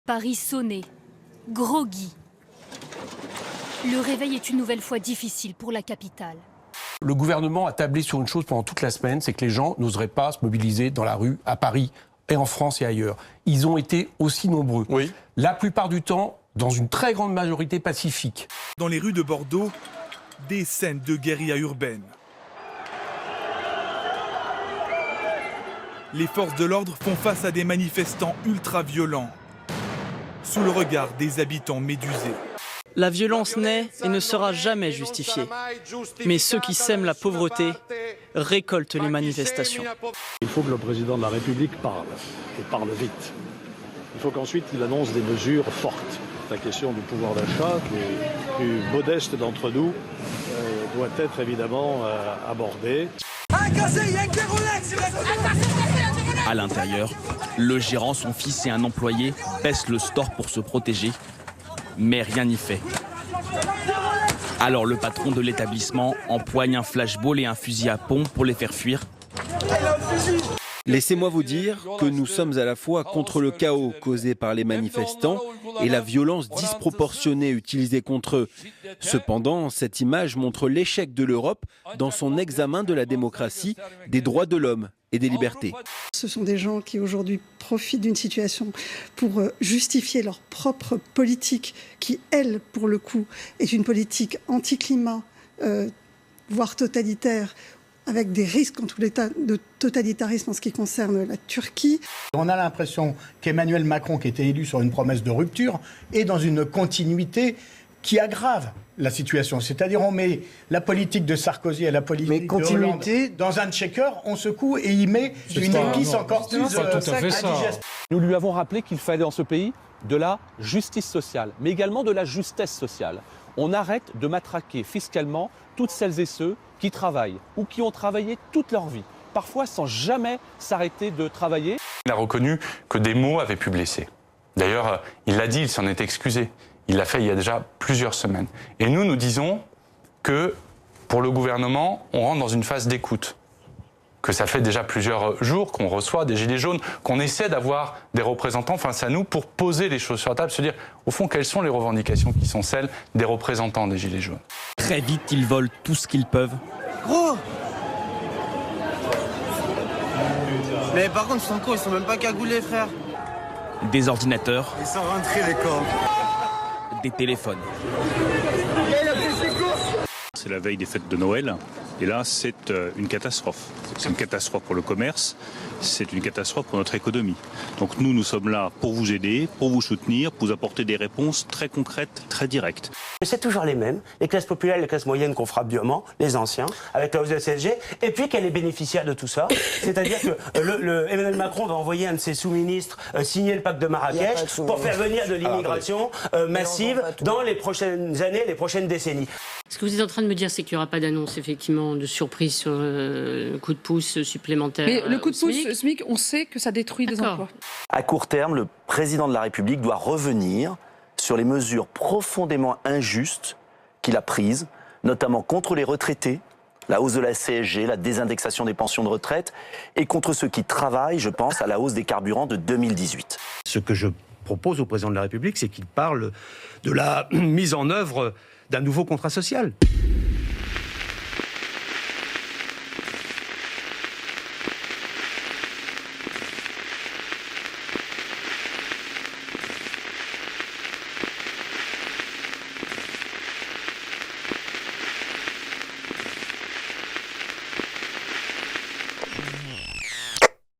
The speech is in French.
Paris sonné, groggy. Le réveil est une nouvelle fois difficile pour la capitale. Le gouvernement a tablé sur une chose pendant toute la semaine, c'est que les gens n'oseraient pas se mobiliser dans la rue à Paris et en France et ailleurs. Ils ont été aussi nombreux. Oui. La plupart du temps, dans une très grande majorité pacifique. Dans les rues de Bordeaux, des scènes de guérilla urbaine. Les forces de l'ordre font face à des manifestants ultra-violents, sous le regard des habitants médusés. La violence n'est et ne sera jamais justifiée. Mais ceux qui sèment la pauvreté récoltent les manifestations. Il faut que le président de la République parle, et parle vite. Il faut qu'ensuite il annonce des mesures fortes. La question du pouvoir d'achat, les plus modestes d'entre nous, doit être évidemment abordée. À l'intérieur, le gérant, son fils et un employé baissent le store pour se protéger. Mais rien n'y fait. Alors le patron de l'établissement empoigne un flashball et un fusil à pompe pour les faire fuir. Laissez-moi vous dire que nous sommes à la fois contre le chaos causé par les manifestants et la violence disproportionnée utilisée contre eux. Cependant, cette image montre l'échec de l'Europe dans son examen de la démocratie, des droits de l'homme et des libertés. Ce sont des gens qui aujourd'hui profitent d'une situation pour justifier leur propre politique qui, elle, pour le coup, est une politique anti-climat, voire totalitaire, avec des risques en tout état de totalitarisme en ce qui concerne la Turquie. On a l'impression qu'Emmanuel Macron, qui était élu sur une promesse de rupture, est dans une continuité qui aggrave la situation. C'est-à-dire on met la politique de Sarkozy et la politique de Hollande dans un checker, on secoue et il met une épice encore plus indigeste. Nous lui avons rappelé qu'il fallait dans ce pays de la justice sociale, mais également de la justesse sociale. On arrête de matraquer fiscalement toutes celles et ceux qui travaillent ou qui ont travaillé toute leur vie, parfois sans jamais s'arrêter de travailler. Il a reconnu que des mots avaient pu blesser. D'ailleurs, il l'a dit, il s'en est excusé. Il l'a fait il y a déjà plusieurs semaines. Et nous disons que pour le gouvernement, on rentre dans une phase d'écoute. Que ça fait déjà plusieurs jours qu'on reçoit des gilets jaunes, qu'on essaie d'avoir des représentants face à nous pour poser les choses sur la table, se dire au fond quelles sont les revendications qui sont celles des représentants des gilets jaunes. Très vite, ils volent tout ce qu'ils peuvent. Gros! Mais par contre, ils sont même pas cagoulés, frère. Des ordinateurs. Ils sont rentrés, les corps. Des téléphones. C'est la veille des fêtes de Noël. Et là, c'est une catastrophe. C'est une catastrophe pour le commerce, c'est une catastrophe pour notre économie. Donc nous sommes là pour vous aider, pour vous soutenir, pour vous apporter des réponses très concrètes, très directes. C'est toujours les mêmes, les classes populaires, les classes moyennes qu'on frappe durement, les anciens, avec la hausse de la CSG, et puis qu'elle est bénéficiaire de tout ça. C'est-à-dire que Emmanuel Macron va envoyer un de ses sous-ministres signer le pacte de Marrakech pour faire venir de l'immigration massive dans les prochaines années, les prochaines décennies. Ce que vous êtes en train de me dire, c'est qu'il n'y aura pas d'annonce, effectivement, de surprise sur le coup de pouce supplémentaire. Mais le coup de pouce SMIC, on sait que ça détruit des emplois. À court terme, le président de la République doit revenir sur les mesures profondément injustes qu'il a prises, notamment contre les retraités, la hausse de la CSG, la désindexation des pensions de retraite, et contre ceux qui travaillent, je pense à la hausse des carburants de 2018. Ce que je propose au président de la République, c'est qu'il parle de la mise en œuvre d'un nouveau contrat social.